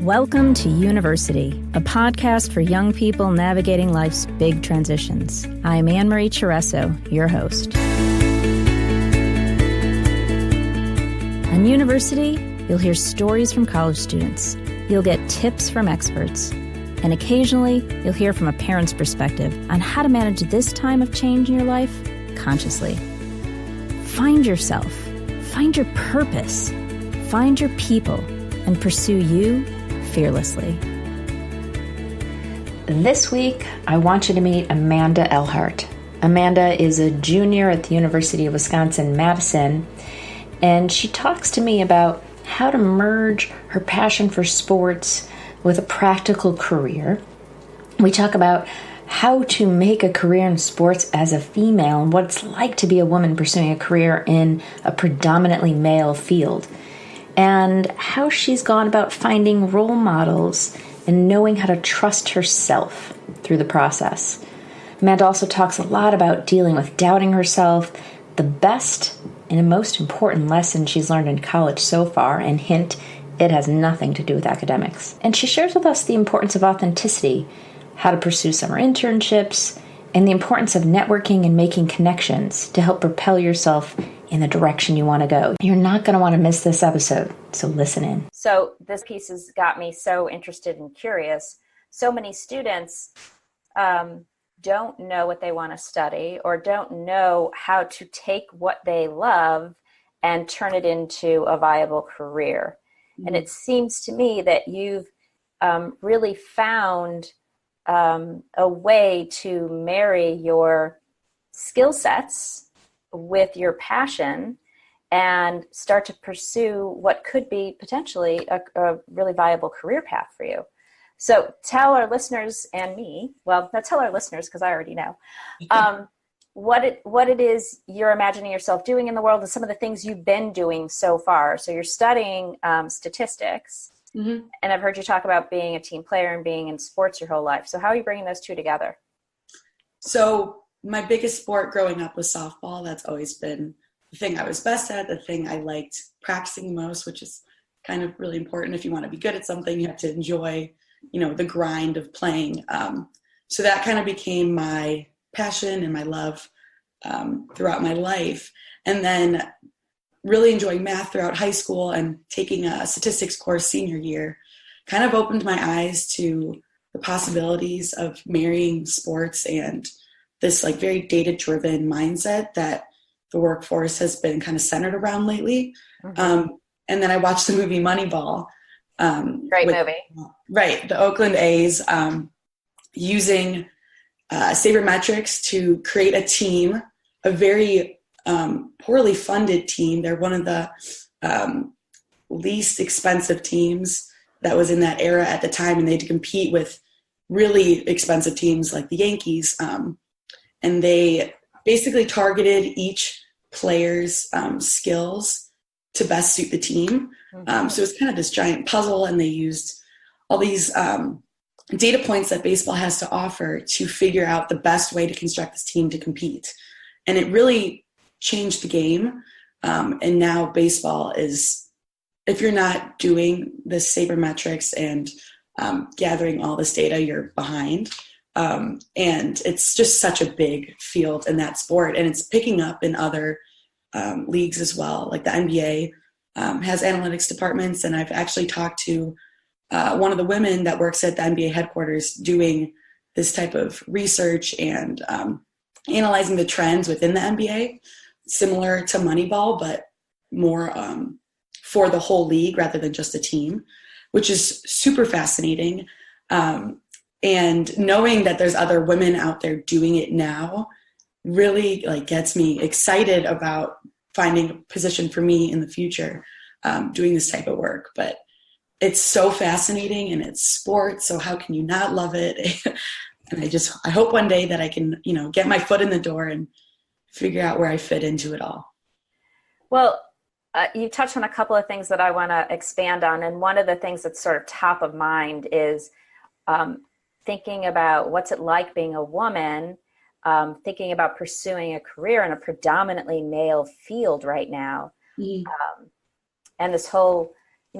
Welcome to University, a podcast for young people navigating life's big transitions. I'm Anne-Marie Cheresso, your host. On University, you'll hear stories from college students. You'll get tips from experts. And occasionally, you'll hear from a parent's perspective on how to manage this time of change in your life consciously. Find yourself, find your purpose, find your people, and pursue you fearlessly. This week, I want you to meet Amanda Elert. Amanda is a junior at the University of Wisconsin-Madison, and she talks to me about how to merge her passion for sports with a practical career. We talk about how to make a career in sports as a female and what it's like to be a woman pursuing a career in a predominantly male field, and how she's gone about finding role models and knowing how to trust herself through the process. Amanda also talks a lot about dealing with doubting herself, the best and most important lesson she's learned in college so far, and hint, it has nothing to do with academics. And she shares with us the importance of authenticity, how to pursue summer internships, and the importance of networking and making connections to help propel yourself in the direction you want to go. You're not going to want to miss this episode, so listen in. So this piece has got me so interested and curious. So many students don't know what they want to study or don't know how to take what they love and turn it into a viable career. Mm-hmm. And it seems to me that you've really found a way to marry your skill sets with your passion and start to pursue what could be potentially a really viable career path for you. So tell our listeners and me, well, not tell our listeners because I already know, what it is you're imagining yourself doing in the world and some of the things you've been doing so far. So you're studying statistics, mm-hmm. and I've heard you talk about being a team player and being in sports your whole life. So how are you bringing those two together? So my biggest sport growing up was softball. That's always been the thing I was best at, the thing I liked practicing most, which is kind of really important. If you want to be good at something, you have to enjoy, the grind of playing. So that kind of became my passion and my love throughout my life. And then really enjoying math throughout high school and taking a statistics course senior year kind of opened my eyes to the possibilities of marrying sports and this very data-driven mindset that the workforce has been kind of centered around lately. Mm-hmm. And then I watched the movie Moneyball. Great movie. Right. The Oakland A's using sabermetrics to create a team, a very poorly funded team. They're one of the least expensive teams that was in that era at the time, and they had to compete with really expensive teams like the Yankees. And they basically targeted each player's skills to best suit the team. Mm-hmm. So it was kind of this giant puzzle, and they used all these data points that baseball has to offer to figure out the best way to construct this team to compete. And it really changed the game. And now baseball is, if you're not doing the sabermetrics and gathering all this data, you're behind. And it's just such a big field in that sport, and it's picking up in other leagues as well. Like the NBA has analytics departments, and I've actually talked to one of the women that works at the NBA headquarters doing this type of research and analyzing the trends within the NBA, similar to Moneyball, but more for the whole league rather than just a team, which is super fascinating. And knowing that there's other women out there doing it now really gets me excited about finding a position for me in the future, doing this type of work. But it's so fascinating, and it's sports, so how can you not love it? And I hope one day that I can, get my foot in the door and figure out where I fit into it all. Well, you touched on a couple of things that I want to expand on. And one of the things that's sort of top of mind is thinking about what's it like being a woman, thinking about pursuing a career in a predominantly male field right now. Mm-hmm. And this whole,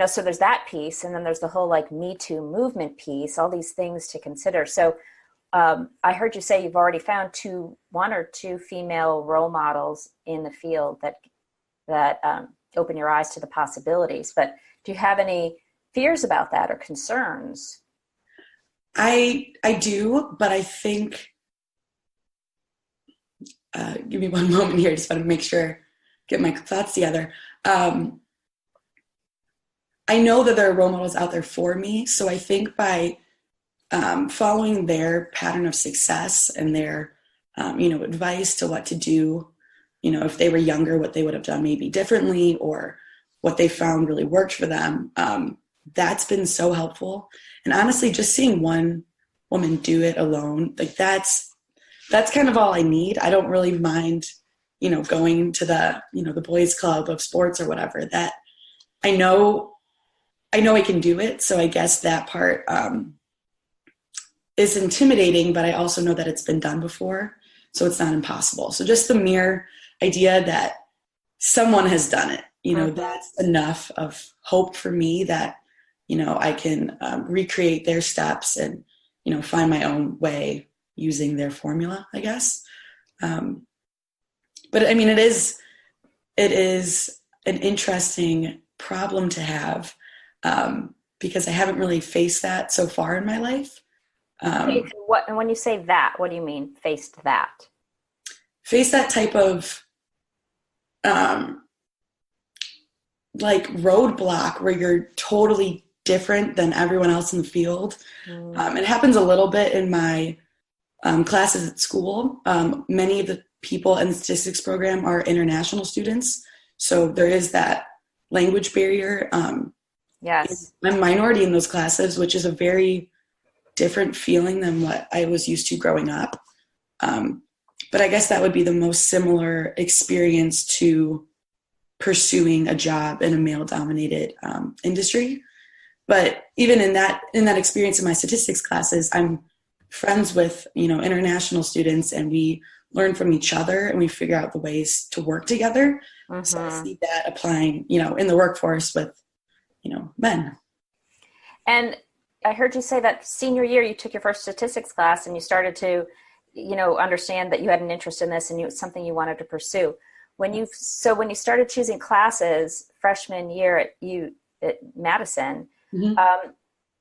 so there's that piece, and then there's the whole like Me Too movement piece, all these things to consider. So I heard you say you've already found one or two female role models in the field that open your eyes to the possibilities. But do you have any fears about that or concerns? I do, but I think, give me one moment here. I just want to make sure, get my thoughts together. I know that there are role models out there for me. So I think by following their pattern of success and their, advice to what to do, if they were younger, what they would have done maybe differently, or what they found really worked for them. That's been so helpful. And honestly, just seeing one woman do it alone, like that's kind of all I need. I don't really mind, going to the boys club of sports or whatever. That I know I can do it. So I guess that part is intimidating, but I also know that it's been done before, so it's not impossible. So just the mere idea that someone has done it, that's enough of hope for me that, I can recreate their steps and, find my own way using their formula, I guess. But I mean, it is an interesting problem to have, because I haven't really faced that so far in my life. And when you say that, what do you mean, faced that? Face that type of like roadblock where you're totally different than everyone else in the field. It happens a little bit in my classes at school. Many of the people in the statistics program are international students, so there is that language barrier. Yes. I'm a minority in those classes, which is a very different feeling than what I was used to growing up. But I guess that would be the most similar experience to pursuing a job in a male-dominated industry. But even in that experience in my statistics classes, I'm friends with, international students, and we learn from each other and we figure out the ways to work together. Mm-hmm. So I see that applying, in the workforce with, men. And I heard you say that senior year you took your first statistics class and you started to, understand that you had an interest in this and it's something you wanted to pursue. When you started choosing classes freshman year at Madison, mm-hmm.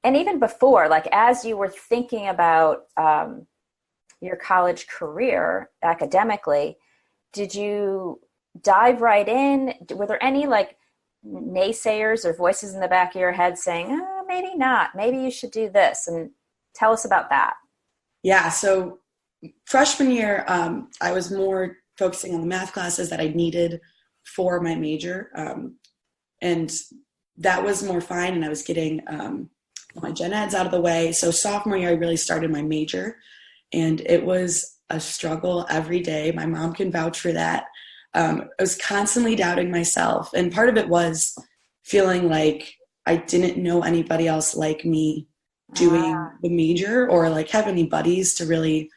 And even before, like as you were thinking about your college career academically, did you dive right in? Were there any like naysayers or voices in the back of your head saying, maybe not, maybe you should do this? And tell us about that. Yeah. So freshman year, I was more focusing on the math classes that I needed for my major. And that was more fine. And I was getting my gen eds out of the way. So sophomore year, I really started my major, and it was a struggle every day. My mom can vouch for that. I was constantly doubting myself. And part of it was feeling like I didn't know anybody else like me doing the major, or like have any buddies to really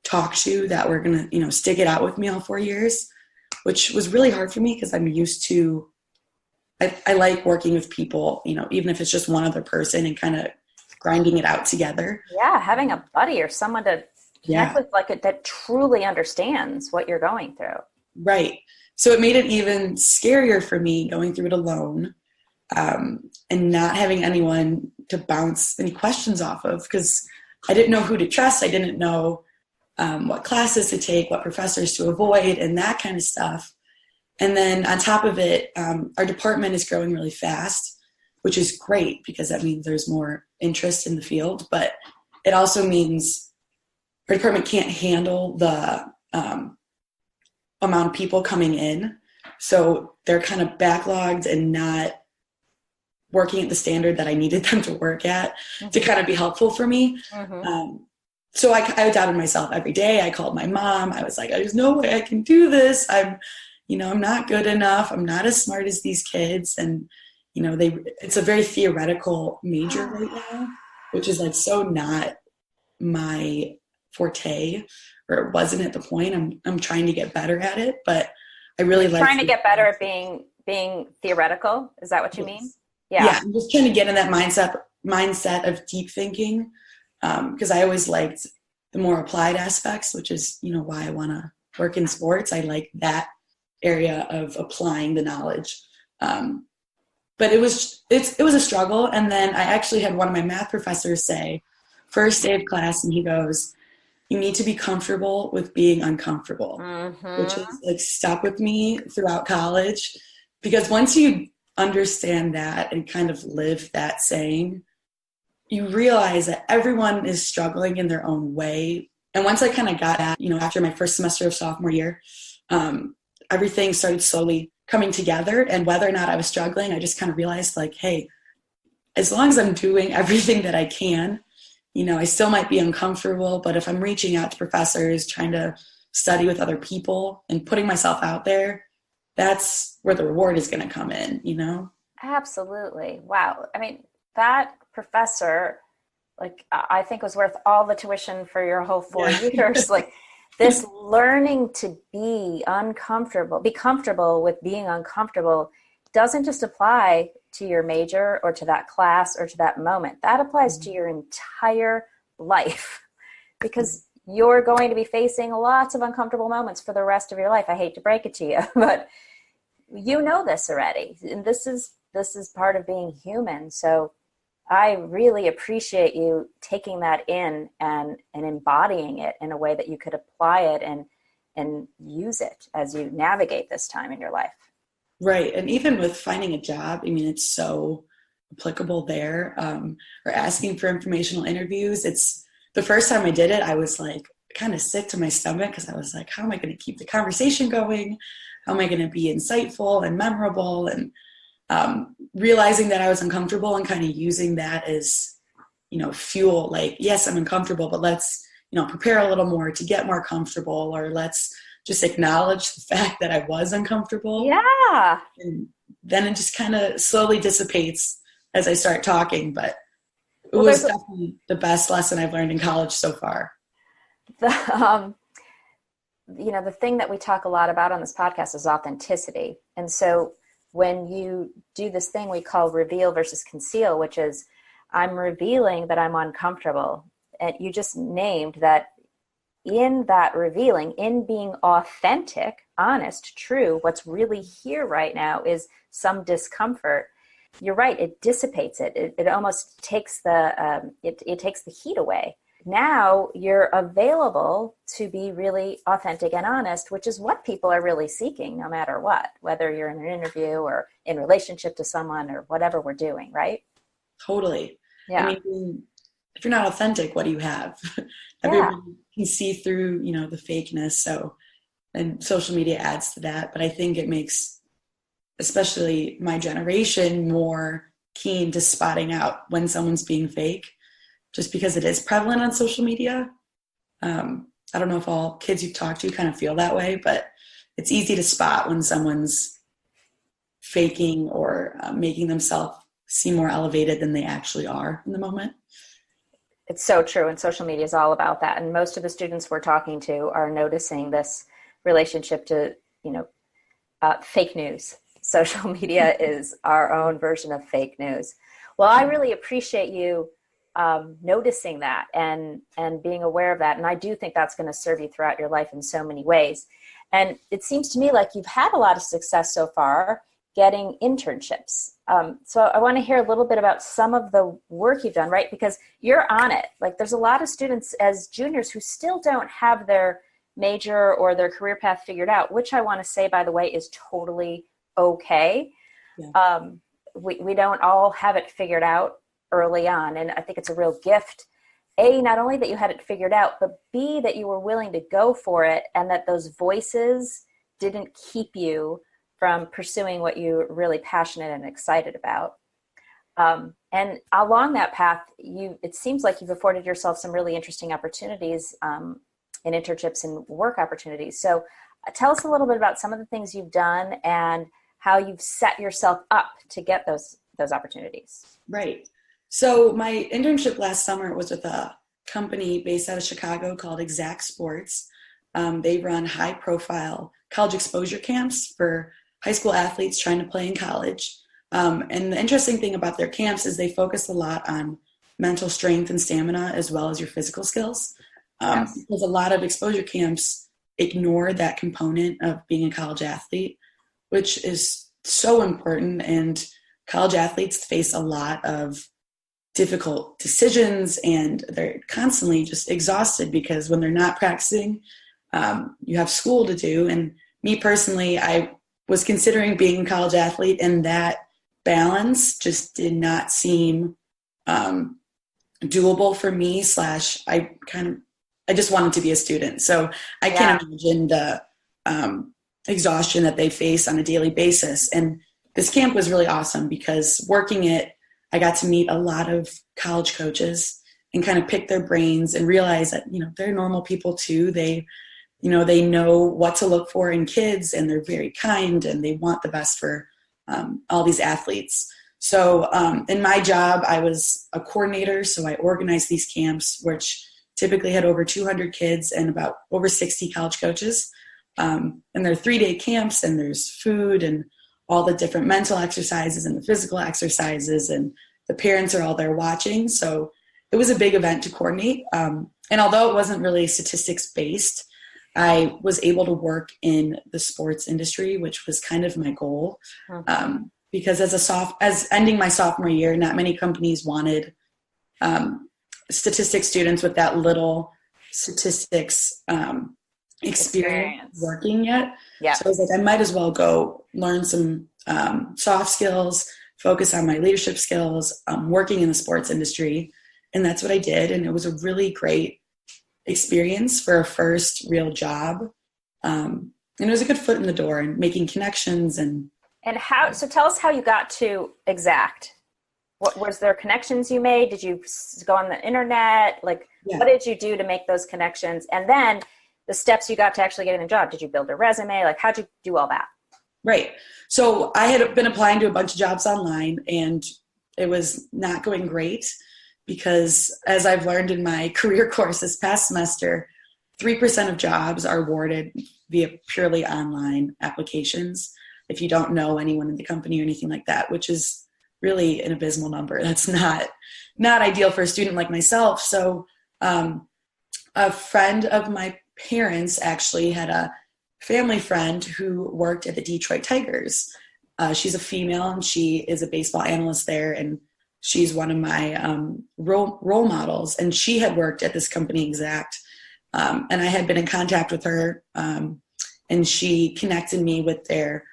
talk to that were going to, stick it out with me all 4 years, which was really hard for me because I'm used to, I like working with people, even if it's just one other person and kind of grinding it out together. Yeah. Having a buddy or someone to connect with that truly understands what you're going through. Right. So it made it even scarier for me going through it alone, and not having anyone to bounce any questions off of, because I didn't know who to trust. I didn't know what classes to take, what professors to avoid, and that kind of stuff. And then on top of it, our department is growing really fast, which is great because that means there's more interest in the field. But it also means our department can't handle the amount of people coming in. So they're kind of backlogged and not working at the standard that I needed them to work at, mm-hmm. to kind of be helpful for me. Mm-hmm. So I doubted myself every day. I called my mom. I was like, there's no way I can do this. I'm not good enough. I'm not as smart as these kids. And, it's a very theoretical major right now, which is like so not my forte, or it wasn't at the point. I'm trying to get better at it, but I really like trying to get better at being theoretical. Is that what you mean? Yeah. I'm just trying to get in that mindset of deep thinking, because I always liked the more applied aspects, which is, why I want to work in sports. I like that area of applying the knowledge. But it was a struggle. And then I actually had one of my math professors say, first day of class, and he goes, "You need to be comfortable with being uncomfortable," which was like stuck with me throughout college, because once you understand that and kind of live that saying, you realize that everyone is struggling in their own way. And once I kind of got that, after my first semester of sophomore year, everything started slowly coming together. And whether or not I was struggling, I just kind of realized, like, hey, as long as I'm doing everything that I can, I still might be uncomfortable, but if I'm reaching out to professors, trying to study with other people and putting myself out there, that's where the reward is going to come in, Absolutely. Wow. I mean, that professor, like, I think was worth all the tuition for your whole 4 years. Like, this learning to be comfortable with being uncomfortable doesn't just apply to your major or to that class or to that moment. That applies to your entire life, because you're going to be facing lots of uncomfortable moments for the rest of your life. I hate to break it to you, but you know this already. And this is part of being human. So I really appreciate you taking that in and embodying it in a way that you could apply it and use it as you navigate this time in your life. Right. And even with finding a job, I mean, it's so applicable there. Or asking for informational interviews. It's the first time I did it, I was like kind of sick to my stomach, because I was like, how am I going to keep the conversation going? How am I going to be insightful and memorable? And realizing that I was uncomfortable and kind of using that as, fuel. Like, yes, I'm uncomfortable, but let's, prepare a little more to get more comfortable, or let's just acknowledge the fact that I was uncomfortable. Yeah. And then it just kind of slowly dissipates as I start talking. But it was definitely the best lesson I've learned in college so far. The thing that we talk a lot about on this podcast is authenticity. And so when you do this thing we call reveal versus conceal, which is I'm revealing that I'm uncomfortable. And you just named that in that revealing, in being authentic, honest, true, what's really here right now is some discomfort. You're right. It dissipates it. It almost takes it takes the heat away. Now you're available to be really authentic and honest, which is what people are really seeking, no matter what, whether you're in an interview or in relationship to someone or whatever we're doing, right? Totally. Yeah. I mean, if you're not authentic, what do you have? Everybody can see through, the fakeness. So, and social media adds to that. But I think it makes, especially my generation, more keen to spotting out when someone's being fake, just because it is prevalent on social media. I don't know if all kids you've talked to kind of feel that way, but it's easy to spot when someone's faking or making themselves seem more elevated than they actually are in the moment. It's so true. And social media is all about that. And most of the students we're talking to are noticing this relationship to, fake news. Social media is our own version of fake news. Well, I really appreciate you noticing that and being aware of that. And I do think that's going to serve you throughout your life in so many ways. And it seems to me like you've had a lot of success so far getting internships. So I want to hear a little bit about some of the work you've done, right? Because you're on it. Like, there's a lot of students as juniors who still don't have their major or their career path figured out, which I want to say, by the way, is totally okay. Yeah. We don't all have it figured out early on. And I think it's a real gift, A, not only that you had it figured out, but B, that you were willing to go for it, and that those voices didn't keep you from pursuing what you're really passionate and excited about. And along that path, it seems like you've afforded yourself some really interesting opportunities in internships and work opportunities. So tell us a little bit about some of the things you've done and how you've set yourself up to get those opportunities. Right. So my internship last summer was with a company based out of Chicago called Exact Sports. They run high-profile college exposure camps for high school athletes trying to play in college. And the interesting thing about their camps is they focus a lot on mental strength and stamina as well as your physical skills. Yes. Because a lot of exposure camps ignore that component of being a college athlete, which is so important. And college athletes face a lot of difficult decisions, and they're constantly just exhausted because when they're not practicing, you have school to do. And me personally, I was considering being a college athlete, and that balance just did not seem doable for me. I just wanted to be a student. So I can't imagine the exhaustion that they face on a daily basis. And this camp was really awesome because working it, I got to meet a lot of college coaches and kind of pick their brains and realize that, they're normal people too. They know what to look for in kids, and they're very kind, and they want the best for all these athletes. So in my job, I was a coordinator. So I organized these camps, which typically had over 200 kids and about over 60 college coaches. And they're 3-day camps, and there's food and all the different mental exercises and the physical exercises, and the parents are all there watching. So it was a big event to coordinate. And although it wasn't really statistics based, I was able to work in the sports industry, which was kind of my goal. Because as ending my sophomore year, not many companies wanted statistics students with that little statistics experience working yet. Yeah. So I was like, I might as well go learn some soft skills, focus on my leadership skills, working in the sports industry. And that's what I did. And it was a really great experience for a first real job. And it was a good foot in the door and making connections. And so tell us how you got to Exact. What was there connections you made? Did you go on the internet? What did you do to make those connections? And then the steps you got to actually getting a job. Did you build a resume? How'd you do all that? Right. So I had been applying to a bunch of jobs online, and it was not going great because, as I've learned in my career course this past semester, 3% of jobs are awarded via purely online applications if you don't know anyone in the company or anything like that, which is really an abysmal number. That's not ideal for a student like myself. So a friend of my parents actually had a family friend who worked at the Detroit Tigers. She's a female, and she is a baseball analyst there, and she's one of my role models. And she had worked at this company Exact, and I had been in contact with her, and she connected me with their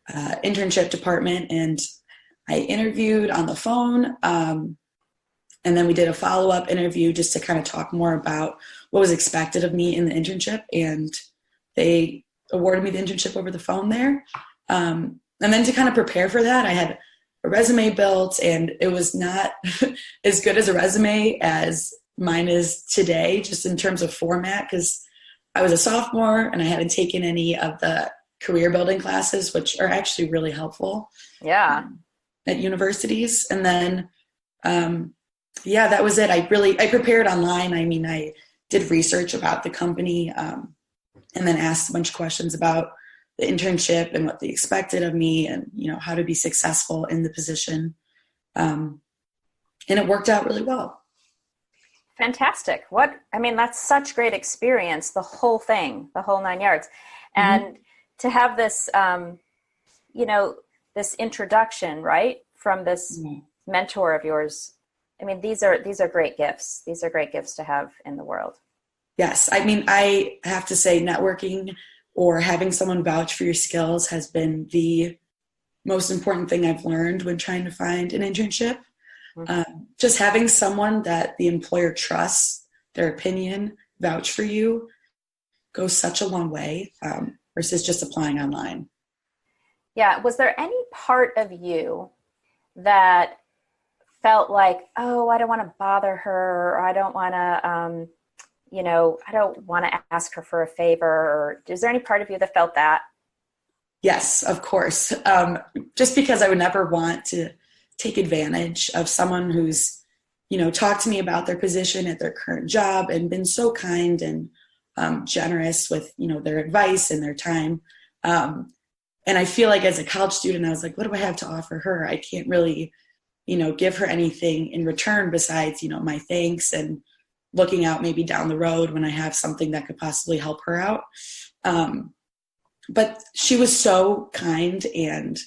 internship department, and I interviewed on the phone, and then we did a follow-up interview just to kind of talk more about what was expected of me in the internship, and they awarded me the internship over the phone there. And then to kind of prepare for that, I had a resume built, and it was not as good as a resume as mine is today, just in terms of format, because I was a sophomore and I hadn't taken any of the career building classes, which are actually really helpful. Yeah. At universities. And then, that was it. I prepared online. I mean, I did research about the company, and then asked a bunch of questions about the internship and what they expected of me, and, how to be successful in the position. And it worked out really well. Fantastic. That's such great experience, the whole thing, the whole 9 yards. Mm-hmm. And to have this, this introduction, right, from this mentor of yours. These are great gifts. These are great gifts to have in the world. Yes. I have to say, networking or having someone vouch for your skills has been the most important thing I've learned when trying to find an internship. Mm-hmm. Just having someone that the employer trusts, their opinion, vouch for you, goes such a long way versus just applying online. Yeah. Was there any part of you that felt like, oh, I don't want to bother her, or I don't want to, I don't want to ask her for a favor? Or is there any part of you that felt that? Yes, of course. Just because I would never want to take advantage of someone who's, talked to me about their position at their current job and been so kind and generous with, their advice and their time. And I feel like as a college student, I was like, what do I have to offer her? I can't really, give her anything in return besides, my thanks and looking out maybe down the road when I have something that could possibly help her out. But she was so kind and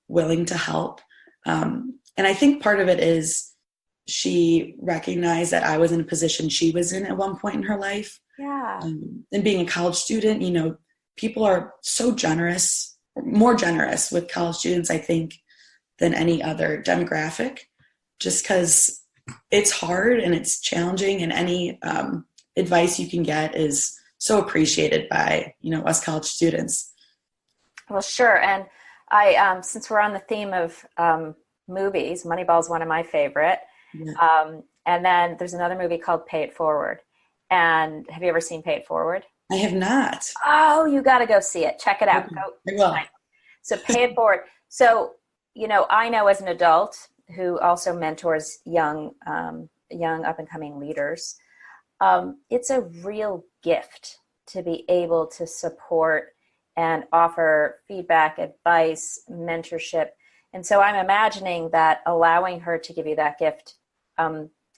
willing to help. And I think part of it is she recognized that I was in a position she was in at one point in her life. Yeah. And being a college student, people are so generous, more generous with college students, I think, than any other demographic, just because it's hard and it's challenging, and any advice you can get is so appreciated by, us college students. Well, sure. And I, since we're on the theme of movies, Moneyball is one of my favorite. Yeah. And then there's another movie called Pay It Forward. And have you ever seen Pay It Forward? I have not. Oh, you got to go see it. Check it out. Okay. Go. I will. So Pay It Forward. So, I know as an adult who also mentors young up and coming leaders, it's a real gift to be able to support and offer feedback, advice, mentorship. And so I'm imagining that allowing her to give you that gift,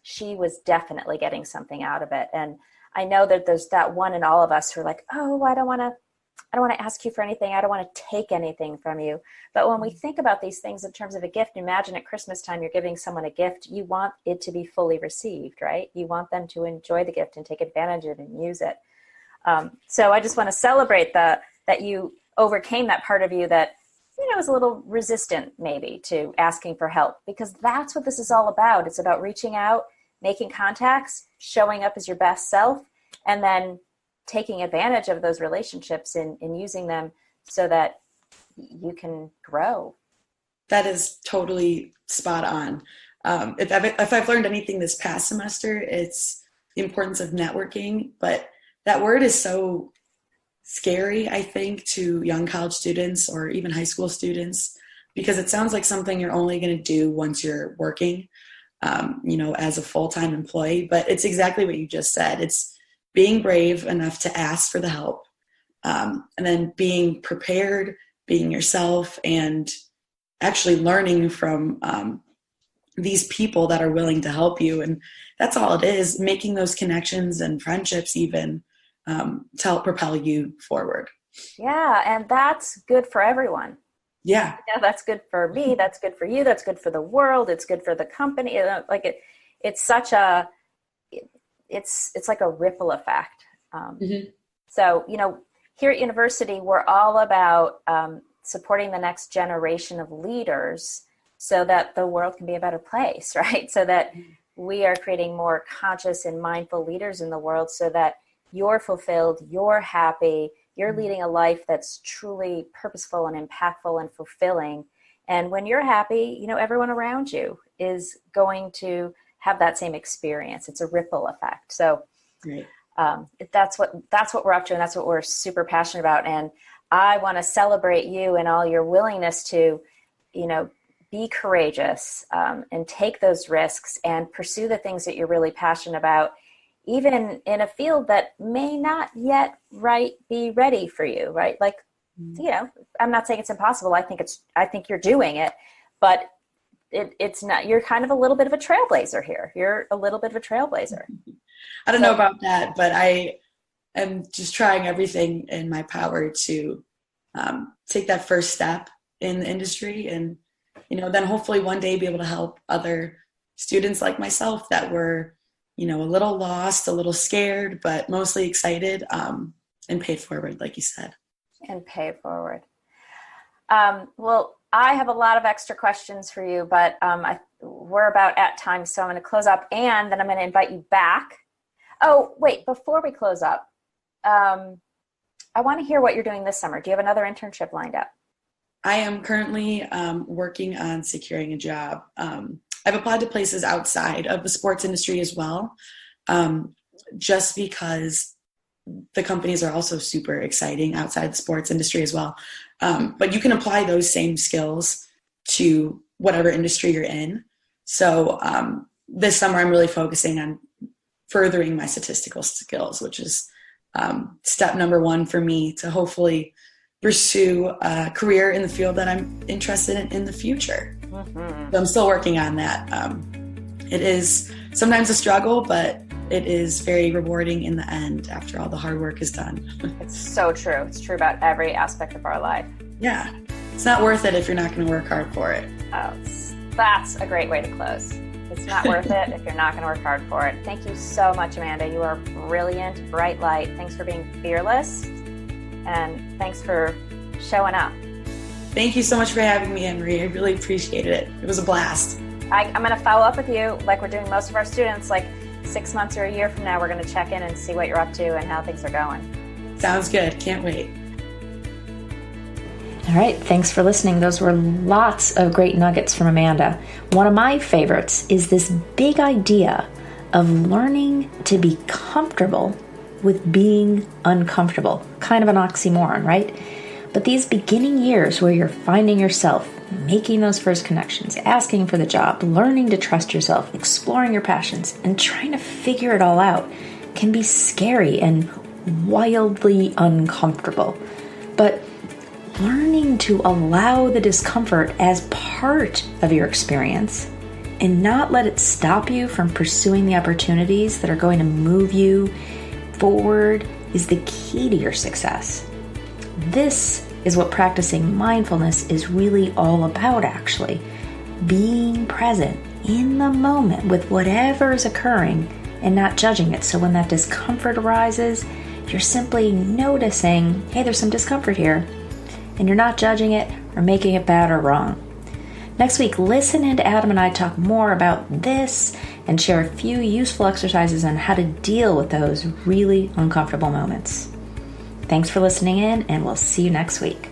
she was definitely getting something out of it. And I know that there's that one in all of us who are like, oh, I don't want to ask you for anything. I don't want to take anything from you. But when we think about these things in terms of a gift, imagine at Christmas time, you're giving someone a gift. You want it to be fully received, right? You want them to enjoy the gift and take advantage of it and use it. So I just want to celebrate that you overcame that part of you that, was a little resistant maybe to asking for help, because that's what this is all about. It's about reaching out, making contacts, showing up as your best self, and then taking advantage of those relationships and using them so that you can grow. That is totally spot on. If I've learned anything this past semester, it's the importance of networking. But that word is so scary, I think, to young college students or even high school students, because it sounds like something you're only going to do once you're working, as a full-time employee. But it's exactly what you just said. It's being brave enough to ask for the help, and then being prepared, being yourself, and actually learning from these people that are willing to help you. And that's all it is, making those connections and friendships even to help propel you forward. Yeah, and that's good for everyone. Yeah. That's good for me. That's good for you. That's good for the world. It's good for the company. It's such a, it's like a ripple effect. So, here at university, we're all about supporting the next generation of leaders so that the world can be a better place, right? So that we are creating more conscious and mindful leaders in the world so that you're fulfilled, you're happy, you're leading a life that's truly purposeful and impactful and fulfilling. And when you're happy, everyone around you is going to have that same experience. It's a ripple effect. So that's what we're up to, and that's what we're super passionate about. And I want to celebrate you and all your willingness to, be courageous and take those risks and pursue the things that you're really passionate about, even in a field that may not yet be ready for you, right? Like, I'm not saying it's impossible. I think you're doing it, but it's not. You're kind of a little bit of a trailblazer here. You're a little bit of a trailblazer. I don't know about that, but I am just trying everything in my power to take that first step in the industry, and then hopefully one day be able to help other students like myself that were a little lost, a little scared, but mostly excited, and pay it forward, like you said. And pay it forward. Well, I have a lot of extra questions for you, but we're about at time, so I'm going to close up, and then I'm going to invite you back. Oh, wait, before we close up, I want to hear what you're doing this summer. Do you have another internship lined up? I am currently working on securing a job. I've applied to places outside of the sports industry as well, just because the companies are also super exciting outside the sports industry as well. But you can apply those same skills to whatever industry you're in. So this summer I'm really focusing on furthering my statistical skills, which is step number one for me to hopefully pursue a career in the field that I'm interested in the future. Mm-hmm. So I'm still working on that. It is sometimes a struggle, but it is very rewarding in the end after all the hard work is done. It's so true. It's true about every aspect of our life. Yeah. It's not worth it if you're not going to work hard for it. Oh, that's a great way to close. It's not worth it if you're not going to work hard for it. Thank you so much, Amanda. You are brilliant, bright light. Thanks for being fearless, and thanks for showing up. Thank you so much for having me, Anne-Marie. I really appreciated it. It was a blast. I'm going to follow up with you like we're doing most of our students, like 6 months or a year from now. We're going to check in and see what you're up to and how things are going. Sounds good. Can't wait. All right, thanks for listening. Those were lots of great nuggets from Amanda. One of my favorites is this big idea of learning to be comfortable with being uncomfortable. Kind of an oxymoron, right? But these beginning years where you're finding yourself, making those first connections, asking for the job, learning to trust yourself, exploring your passions, and trying to figure it all out can be scary and wildly uncomfortable. But learning to allow the discomfort as part of your experience and not let it stop you from pursuing the opportunities that are going to move you forward is the key to your success. This is what practicing mindfulness is really all about, actually. Being present in the moment with whatever is occurring and not judging it. So when that discomfort arises, you're simply noticing, hey, there's some discomfort here. And you're not judging it or making it bad or wrong. Next week, listen in to Adam and I talk more about this and share a few useful exercises on how to deal with those really uncomfortable moments. Thanks for listening in, and we'll see you next week.